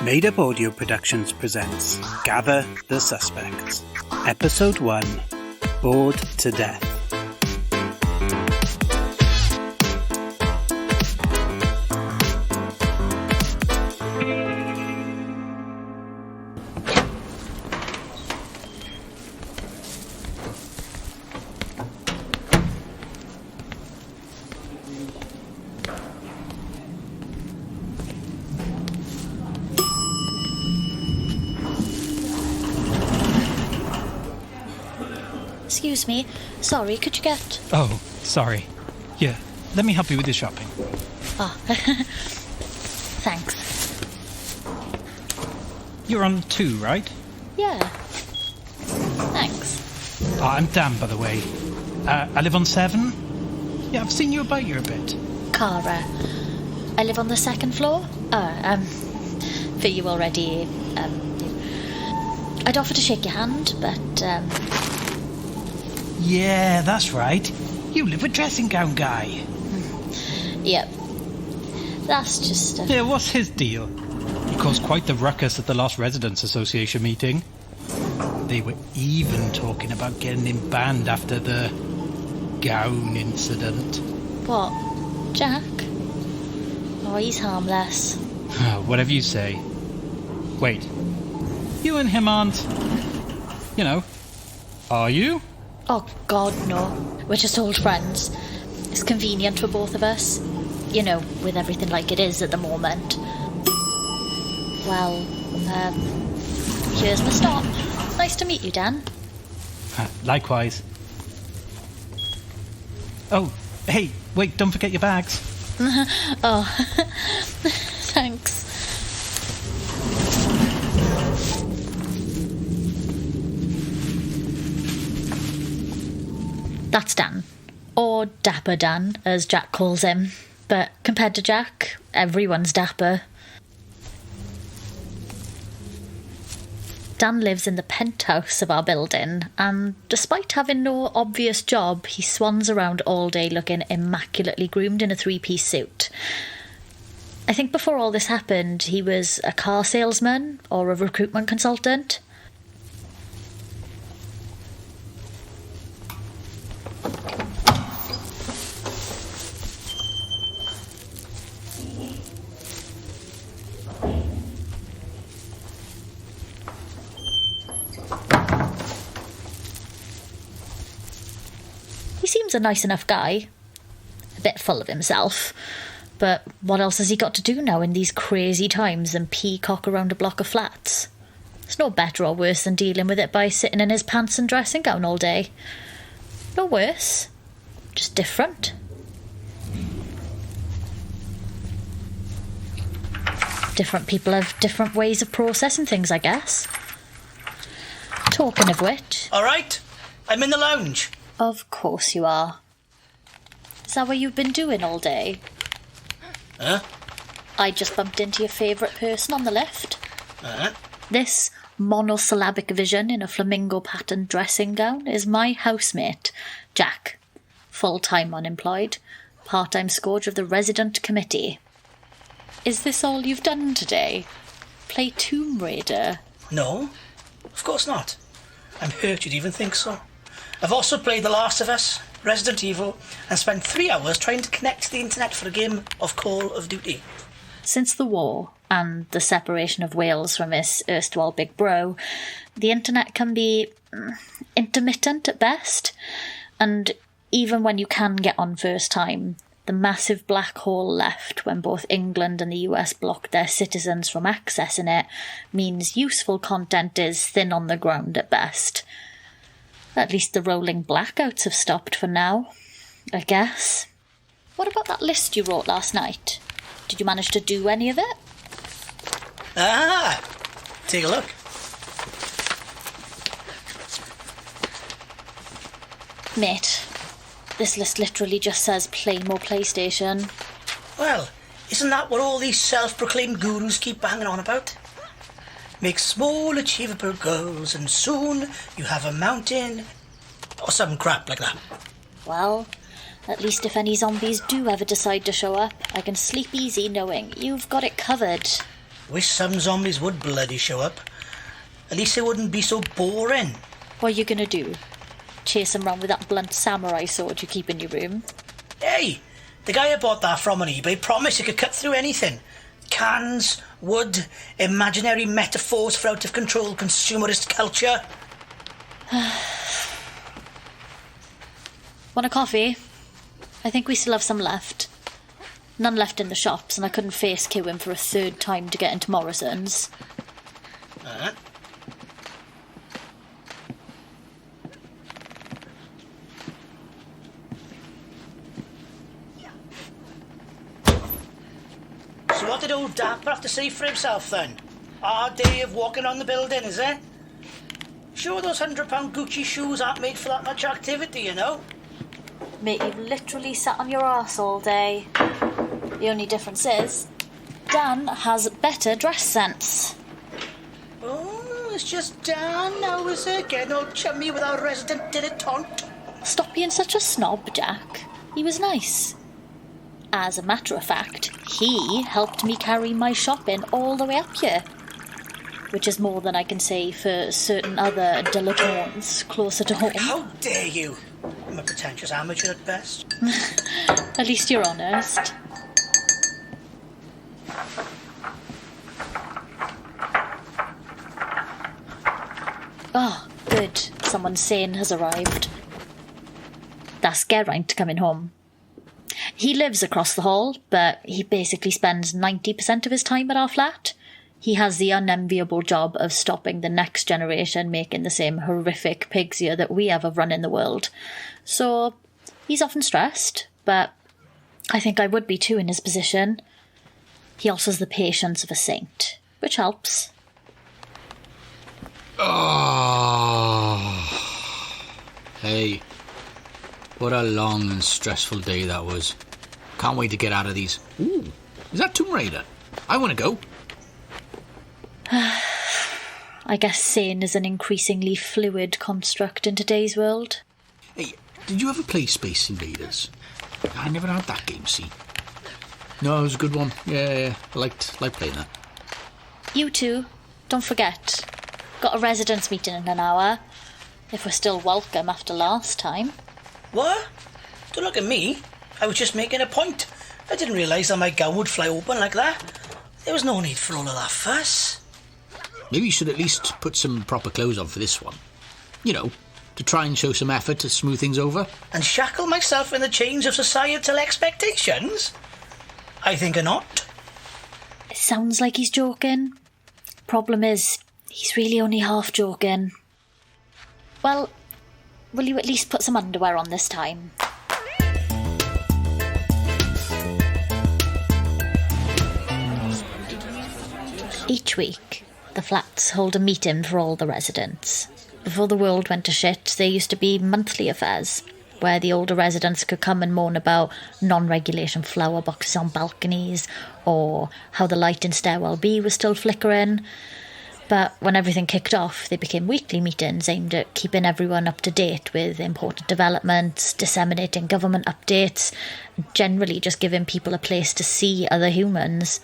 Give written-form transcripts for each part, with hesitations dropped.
Made Up Audio Productions presents Gather the Suspects, Episode 1, Bored to Death. Excuse me. Sorry, could you get... Oh, sorry. Here, let me help you with your shopping. Oh, thanks. You're on 2, right? Yeah. Thanks. Oh, I'm Dan, by the way. I live on 7. Yeah, I've seen you about here a bit. Cara. I live on the 2nd floor. For you already, I'd offer to shake your hand, but, Yeah, that's right. You live with dressing gown guy. Yep. That's just... Yeah, what's his deal? He caused quite the ruckus at the last Residents Association meeting. They were even talking about getting him banned after the gown incident. What? Jack? Oh, he's harmless. Whatever you say. Wait. You and him aren't... are you? Oh, God, no. We're just old friends. It's convenient for both of us. With everything like it is at the moment. Well, here's my stop. Nice to meet you, Dan. Likewise. Oh, hey, wait, don't forget your bags. Oh, thanks. That's Dan. Or Dapper Dan, as Jack calls him. But compared to Jack, everyone's dapper. Dan lives in the penthouse of our building, and despite having no obvious job, he swans around all day looking immaculately groomed in a 3-piece suit. I think before all this happened, he was a car salesman or a recruitment consultant. He seems a nice enough guy. A bit full of himself. But what else has he got to do now in these crazy times than peacock around a block of flats? It's no better or worse than dealing with it by sitting in his pants and dressing gown all day. No worse. Just different. Different people have different ways of processing things, I guess. Talking of which... All right, I'm in the lounge. Of course you are. Is that what you've been doing all day? Huh? I just bumped into your favourite person on the lift. Uh-huh. This monosyllabic vision in a flamingo-patterned dressing gown is my housemate, Jack. Full-time unemployed, part-time scourge of the resident committee. Is this all you've done today? Play Tomb Raider? No, of course not. I'm hurt you'd even think so. I've also played The Last of Us, Resident Evil, and spent 3 hours trying to connect to the internet for a game of Call of Duty. Since the war and the separation of Wales from its erstwhile big bro, the internet can be intermittent at best. And even when you can get on first time, the massive black hole left when both England and the US blocked their citizens from accessing it means useful content is thin on the ground at best. At least the rolling blackouts have stopped for now, I guess. What about that list you wrote last night? Did you manage to do any of it? Ah, take a look. Mate, this list literally just says play more PlayStation. Well, isn't that what all these self-proclaimed gurus keep banging on about? Make small, achievable goals, and soon you have a mountain, or some crap like that. Well, at least if any zombies do ever decide to show up, I can sleep easy knowing you've got it covered. Wish some zombies would bloody show up. At least it wouldn't be so boring. What are you going to do? Chase him round with that blunt samurai sword you keep in your room? Hey, the guy I bought that from on eBay promised it could cut through anything. Cans, wood, imaginary metaphors for out-of-control consumerist culture. Want a coffee? I think we still have some left. None left in the shops, and I couldn't face queuing for a third time to get into Morrison's. So what did old Dapper have to say for himself then? Our day of walking on the building, is it? Sure those £100 Gucci shoes aren't made for that much activity, you know? Mate, you've literally sat on your arse all day. The only difference is, Dan has better dress sense. Oh, it's just Dan now, is it? Getting all chummy with our resident dilettante. Stop being such a snob, Jack. He was nice. As a matter of fact, he helped me carry my shopping all the way up here. Which is more than I can say for certain other dilettantes closer to home. How dare you? I'm a pretentious amateur at best. At least you're honest. Oh, good. Someone sane has arrived. That's Geraint coming home. He lives across the hall, but he basically spends 90% of his time at our flat. He has the unenviable job of stopping the next generation making the same horrific pig's ear that we have of running the world. So he's often stressed, but I think I would be too in his position. He also has the patience of a saint, which helps. Oh, hey, what a long and stressful day that was. Can't wait to get out of these. Ooh, is that Tomb Raider? I want to go. I guess sane is an increasingly fluid construct in today's world. Hey, did you ever play Space Invaders? I never had that game, see. No, it was a good one. Yeah, I liked playing that. You two, don't forget. Got a residents meeting in an hour. If we're still welcome after last time. What? Don't look at me. I was just making a point. I didn't realise that my gown would fly open like that. There was no need for all of that fuss. Maybe you should at least put some proper clothes on for this one. You know, to try and show some effort to smooth things over. And shackle myself in the chains of societal expectations? I think not. It sounds like he's joking. Problem is, he's really only half joking. Well, will you at least put some underwear on this time? Each week, the flats hold a meeting for all the residents. Before the world went to shit, there used to be monthly affairs, where the older residents could come and moan about non-regulation flower boxes on balconies, or how the light in Stairwell B was still flickering. But when everything kicked off, they became weekly meetings aimed at keeping everyone up to date with important developments, disseminating government updates, and generally just giving people a place to see other humans.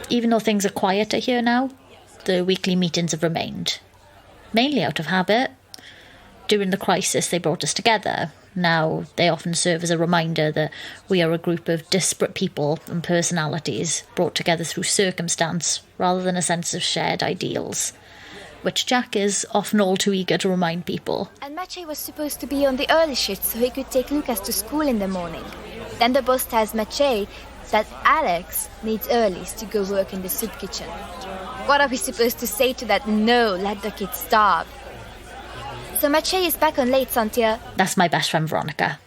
Even though things are quieter here now, the weekly meetings have remained. Mainly out of habit. During the crisis, they brought us together. Now, they often serve as a reminder that we are a group of disparate people and personalities brought together through circumstance rather than a sense of shared ideals, which Jack is often all too eager to remind people. And Maciej was supposed to be on the early shift so he could take Lucas to school in the morning. Then the boss tells Maciej that Alex needs earlies to go work in the soup kitchen. What are we supposed to say to that? No, let the kid starve. So Maciej is back on late until... That's my best friend Veronica.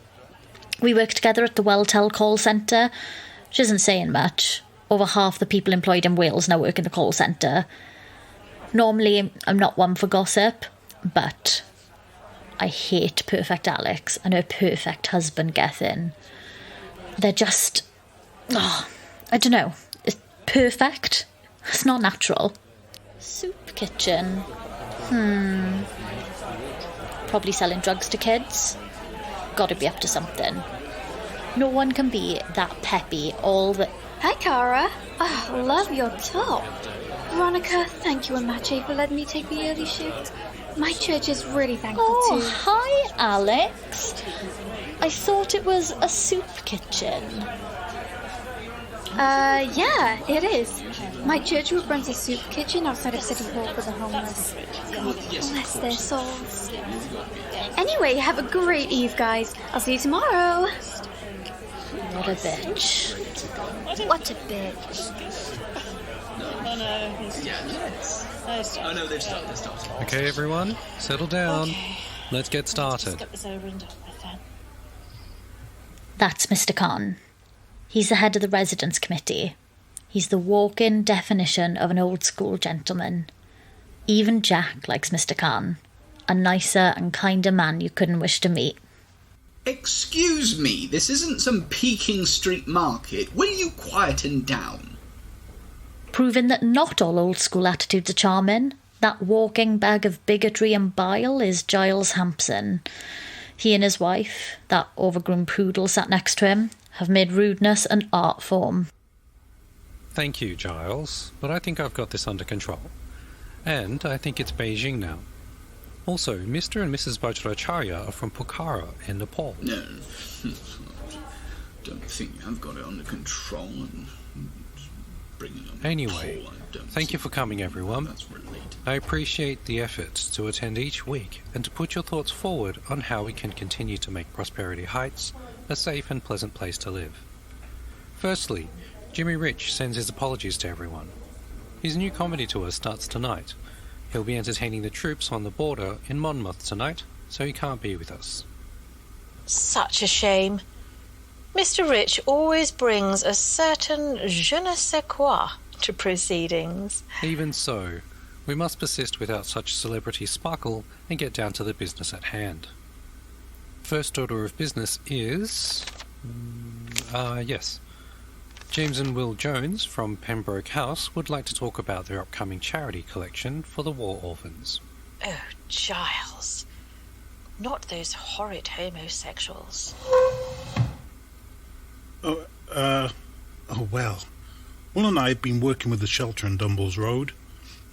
We work together at the Welltel call centre. Which isn't saying much. Over half the people employed in Wales now work in the call centre. Normally, I'm not one for gossip, but I hate Perfect Alex and her perfect husband Gethin. They're just... I don't know. It's perfect. It's not natural. Soup kitchen. Probably selling drugs to kids. Gotta be up to something. No one can be that peppy all the Hi, Cara. Oh, love your top. Veronica, thank you and Mache for letting me take the early shift. My church is really thankful too. Hi, Alex. I thought it was a soup kitchen. Yeah, it is. My church group runs a soup kitchen outside of City Hall for the homeless. God bless their souls. Anyway, have a great eve, guys. I'll see you tomorrow. What a bitch. What a bitch. Oh no, they've stopped. Okay, everyone, settle down. Let's get started. That's Mr. Khan. He's the head of the residence committee. He's the walk-in definition of an old-school gentleman. Even Jack likes Mr. Khan. A nicer and kinder man you couldn't wish to meet. Excuse me, this isn't some Peking Street market. Will you quieten down? Proving that not all old-school attitudes are charming, that walking bag of bigotry and bile is Giles Hampson. He and his wife, that overgrown poodle sat next to him, have made rudeness an art form. Thank you, Giles, but I think I've got this under control. And I think it's Beijing now. Also, Mr. and Mrs. Vajracharya are from Pokhara in Nepal. No, don't think I've got it under control. Anyway, thank you for coming, everyone. I appreciate the effort to attend each week and to put your thoughts forward on how we can continue to make Prosperity Heights a safe and pleasant place to live. Firstly, Jimmy Rich sends his apologies to everyone. His new comedy tour starts tonight. He'll be entertaining the troops on the border in Monmouth tonight, so he can't be with us. Such a shame. Mr. Rich always brings a certain je ne sais quoi to proceedings. Even so, we must persist without such celebrity sparkle and get down to the business at hand. First order of business is... yes. James and Will Jones from Pembroke House would like to talk about their upcoming charity collection for the war orphans. Oh, Giles. Not those horrid homosexuals. Well. Will and I have been working with the shelter in Dumbles Road,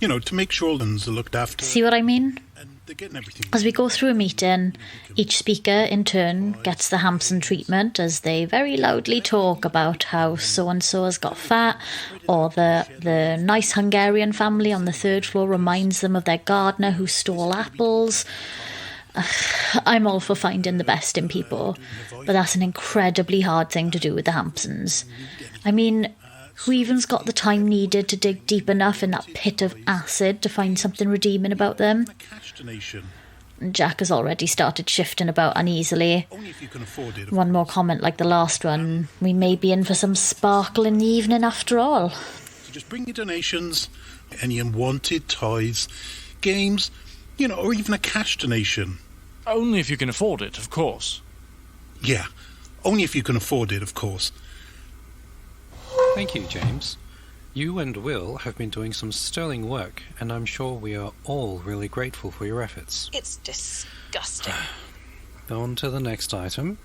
to make sure orphans are looked after. See what I mean? And they're getting everything. As we go through a meeting, each speaker in turn gets the Hampson treatment as they very loudly talk about how so-and-so has got fat, or the nice Hungarian family on the third floor reminds them of their gardener who stole apples. I'm all for finding the best in people, but that's an incredibly hard thing to do with the Hampsons. I mean, who even's got the time needed to dig deep enough in that pit of acid to find something redeeming about them? Jack has already started shifting about uneasily. One more comment like the last one, we may be in for some sparkle in the evening after all. So just bring your donations, any unwanted toys, games, or even a cash donation. Only if you can afford it, of course. Yeah, only if you can afford it, of course. Thank you, James. You and Will have been doing some sterling work, and I'm sure we are all really grateful for your efforts. It's disgusting. On to the next item.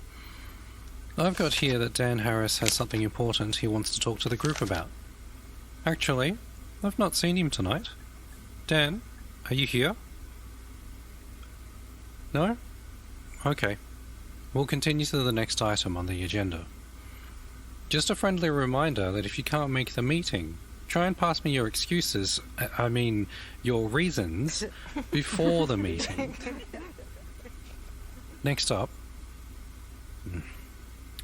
I've got here that Dan Harris has something important he wants to talk to the group about. Actually, I've not seen him tonight. Dan, are you here? No? Okay. We'll continue to the next item on the agenda. Just a friendly reminder that if you can't make the meeting, try and pass me your excuses, your reasons, before the meeting. Next up,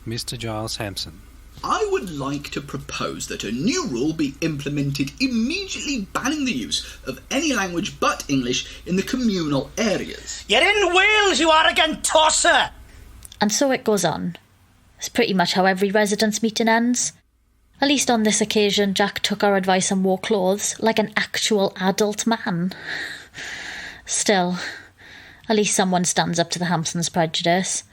Mr. Giles Hampson. I would like to propose that a new rule be implemented immediately banning the use of any language but English in the communal areas. You're in Wales, you arrogant tosser! And so it goes on. It's pretty much how every residence meeting ends. At least on this occasion, Jack took our advice and wore clothes like an actual adult man. Still, at least someone stands up to the Hampsons' prejudice.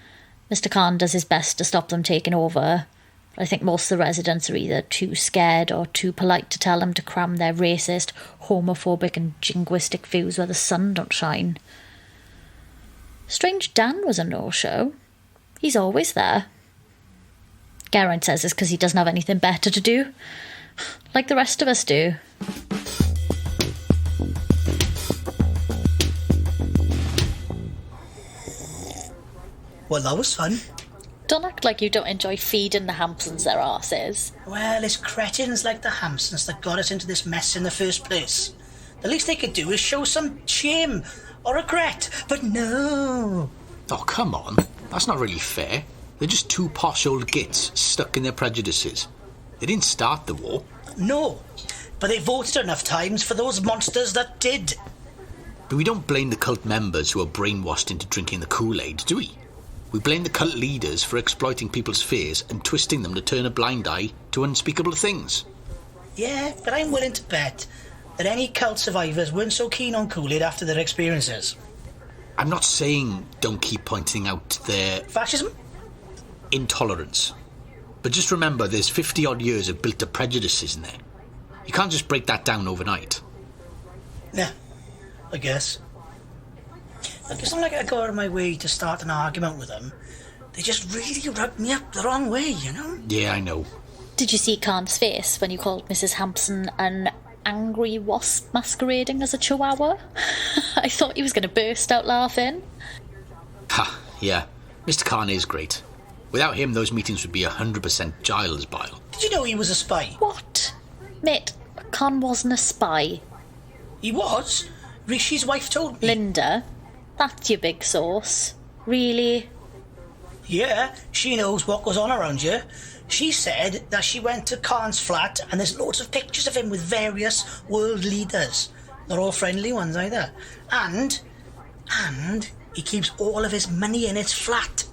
Mr. Khan does his best to stop them taking over. But I think most of the residents are either too scared or too polite to tell him to cram their racist, homophobic and jingoistic views where the sun don't shine. Strange Dan was a no-show. He's always there. Geraint says it's because he doesn't have anything better to do. Like the rest of us do. Well, that was fun. Don't act like you don't enjoy feeding the Hampsons their arses. Well, it's cretins like the Hampsons that got us into this mess in the first place. The least they could do is show some shame or regret, but no. Oh, come on. That's not really fair. They're just two posh old gits stuck in their prejudices. They didn't start the war. No, but they voted enough times for those monsters that did. But we don't blame the cult members who are brainwashed into drinking the Kool-Aid, do we? We blame the cult leaders for exploiting people's fears and twisting them to turn a blind eye to unspeakable things. Yeah, but I'm willing to bet that any cult survivors weren't so keen on Kool-Aid after their experiences. I'm not saying don't keep pointing out their... Fascism? Intolerance. But just remember there's 50-odd years of built-up prejudices in there. You can't just break that down overnight. Yeah, I guess. Like, it's not like I go out of my way to start an argument with them. They just really rubbed me up the wrong way, you know? Yeah, I know. Did you see Khan's face when you called Mrs. Hampson an angry wasp masquerading as a chihuahua? I thought he was going to burst out laughing. Ha, yeah. Mr. Khan is great. Without him, those meetings would be 100% Giles bile. Did you know he was a spy? What? Mate, Khan wasn't a spy. He was? Rishi's wife told me. Linda, that's your big source. Really? Yeah, she knows what goes on around here. She said that she went to Khan's flat and there's loads of pictures of him with various world leaders. Not all friendly ones either. And he keeps all of his money in his flat.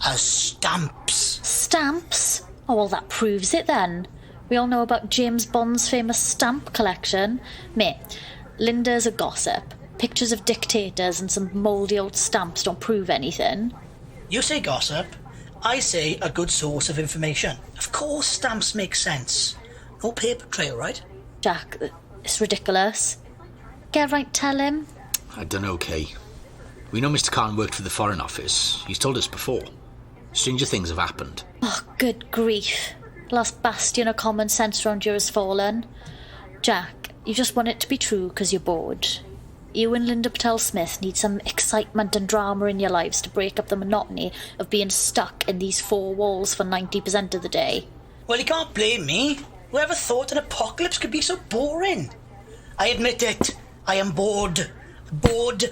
As stamps. Stamps? Oh, well, that proves it then. We all know about James Bond's famous stamp collection. Mate, Linda's a gossip. Pictures of dictators and some mouldy old stamps don't prove anything. You say gossip, I say a good source of information. Of course stamps make sense. No paper trail, right? Jack, it's ridiculous. Geraint, tell him. I don't know, Kay. We know Mr. Khan worked for the Foreign Office. He's told us before. Stranger things have happened. Oh, good grief. Last bastion of common sense round here has fallen. Jack, you just want it to be true because you're bored. You and Linda Patel-Smith need some excitement and drama in your lives to break up the monotony of being stuck in these four walls for 90% of the day. Well, you can't blame me. Whoever thought an apocalypse could be so boring? I admit it. I am bored. Bored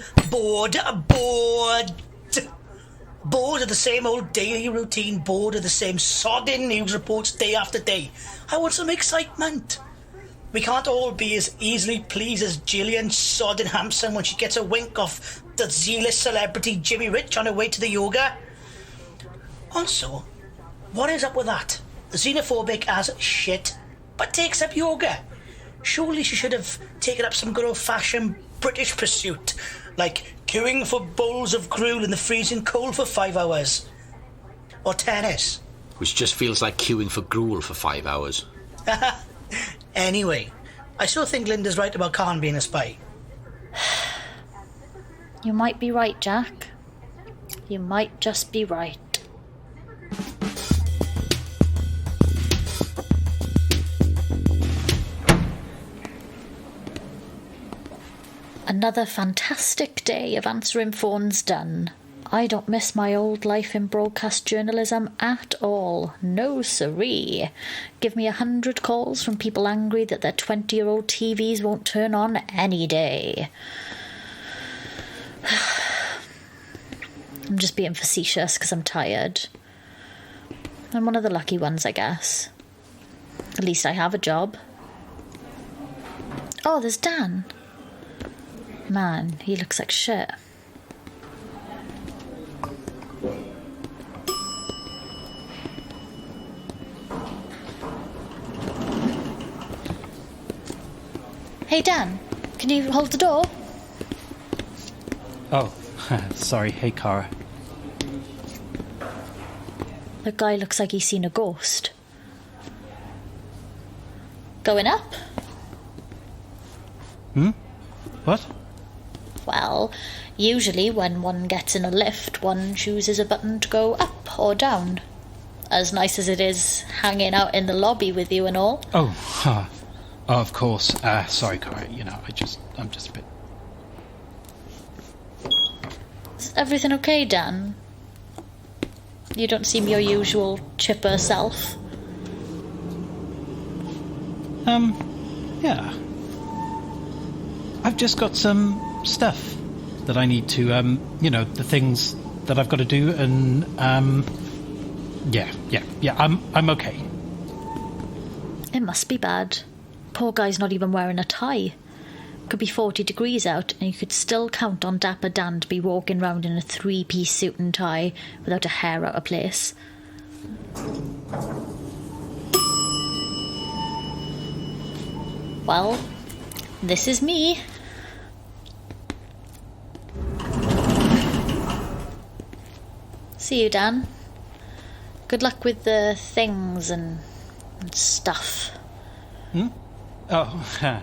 of the same old daily routine, bored of the same sodding news reports day after day. I want some excitement. We can't all be as easily pleased as Gillian Soddin Hampson when she gets a wink off the zealous celebrity Jimmy Rich on her way to the yoga. Also, what is up with that? Xenophobic as shit, but takes up yoga. Surely she should have taken up some good old-fashioned British pursuit, like queuing for bowls of gruel in the freezing cold for 5 hours. Or tennis. Which just feels like queuing for gruel for 5 hours. Anyway, I still think Linda's right about Khan being a spy. You might be right, Jack. You might just be right. Another fantastic day of answering phones done. I don't miss my old life in broadcast journalism at all. No siree. Give me 100 calls from people angry that their 20-year-old TVs won't turn on any day. I'm just being facetious because I'm tired. I'm one of the lucky ones, I guess. At least I have a job. Oh, there's Dan. Man, he looks like shit. Hey Dan, can you hold the door? Oh, sorry. Hey, Cara. The guy looks like he's seen a ghost. Going up? What? Well, usually when one gets in a lift, one chooses a button to go up or down. as nice as it is hanging out in the lobby with you and all. Oh, of course. Sorry, Cara, I'm just a bit... Is everything okay, Dan? You don't seem your usual chipper self. Yeah. I've just got some stuff that I need to, the things that I've got to do, and, yeah, I'm okay. It must be bad. Poor guy's not even wearing a tie. Could be 40 degrees out, and you could still count on Dapper Dan to be walking round in a 3-piece suit and tie without a hair out of place. Well, this is me. See you, Dan. Good luck with the things and stuff. Oh,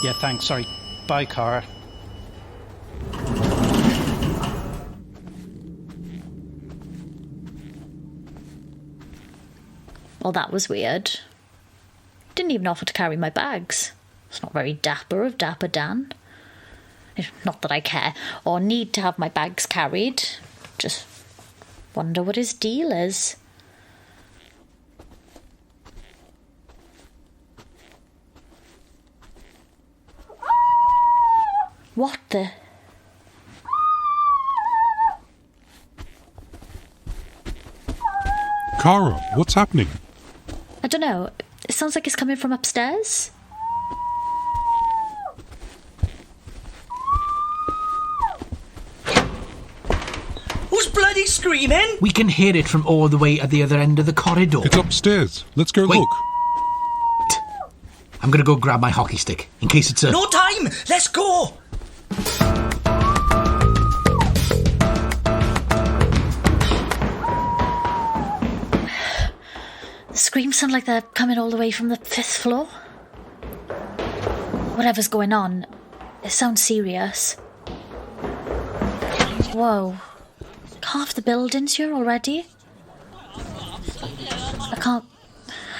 yeah, thanks, sorry. Bye, Cara. Well, that was weird. Didn't even offer to carry my bags. It's not very dapper of Dapper Dan. Not that I care, or need to have my bags carried. Just wonder what his deal is. What the... Cara, what's happening? I don't know. It sounds like it's coming from upstairs. Who's bloody screaming? We can hear it from all the way at the other end of the corridor. It's upstairs. Let's go look. I'm going to go grab my hockey stick, in case it's a... No time! Let's go! The screams sound like they're coming all the way from the 5th floor. Whatever's going on, it sounds serious. Whoa. Half the building's here already? I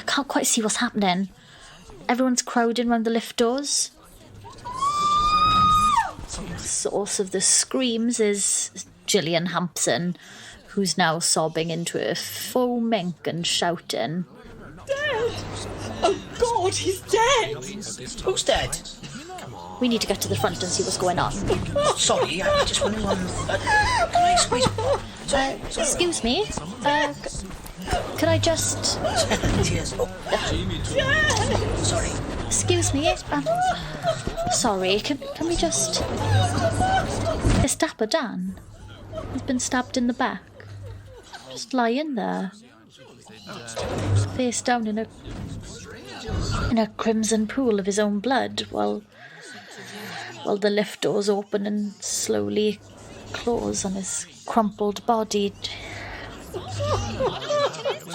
can't quite see what's happening. Everyone's crowding around the lift doors. The source of the screams is Gillian Hampson, who's now sobbing into a faux mink and shouting. Dead! Oh God, he's dead! Who's dead? We need to get to the front and see what's going on. Oh, sorry, I just wondering can I squeeze... Excuse me? Could I just... Cheers. Sorry. Excuse me? Sorry, can we just... It's Dapper Dan. He's been stabbed in the back. Just lying there. Face down in a crimson pool of his own blood, while the lift doors open and slowly close on his crumpled body.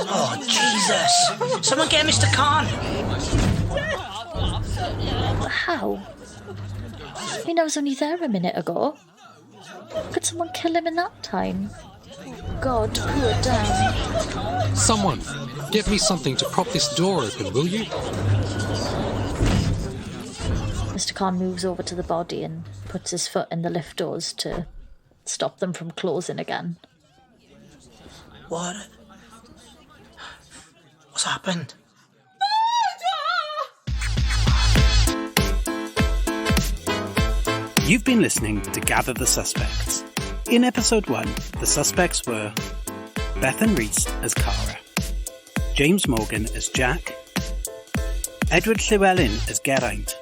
Oh, Jesus! Someone get Mr. Khan! How? I was only there a minute ago. Could someone kill him in that time? God, poor Dan. Someone, get me something to prop this door open, will you? Mr. Khan moves over to the body and puts his foot in the lift doors to stop them from closing again. What? What's happened? You've been listening to Gather the Suspects. In episode 1, the suspects were Bethan Rees as Cara, James Morgan as Jack, Edward Llewellyn as Geraint,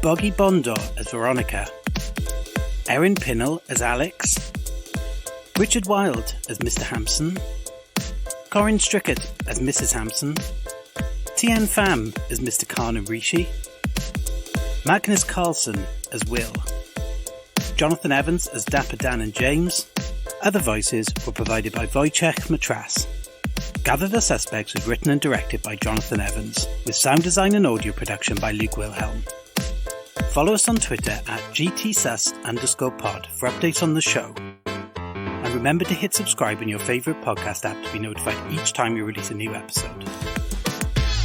Boggy Bondor as Veronica, Erin Pinnell as Alex, Richard Wilde as Mr. Hampson, Corinne Strickett as Mrs. Hampson, Tian Pham as Mr. Khan and Rishi, Magnus Carlson as Will, Jonathan Evans as Dapper Dan and James. Other voices were provided by Wojciech Matras. Gather the Suspects was written and directed by Jonathan Evans, with sound design and audio production by Luke Wilhelm. Follow us on Twitter at GTSUS_pod for updates on the show. And remember to hit subscribe in your favourite podcast app to be notified each time we release a new episode.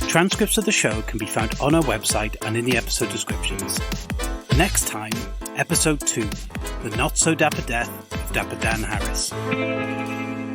Transcripts of the show can be found on our website and in the episode descriptions. Next time, Episode 2, The Not So Dapper Death of Dapper Dan Harris.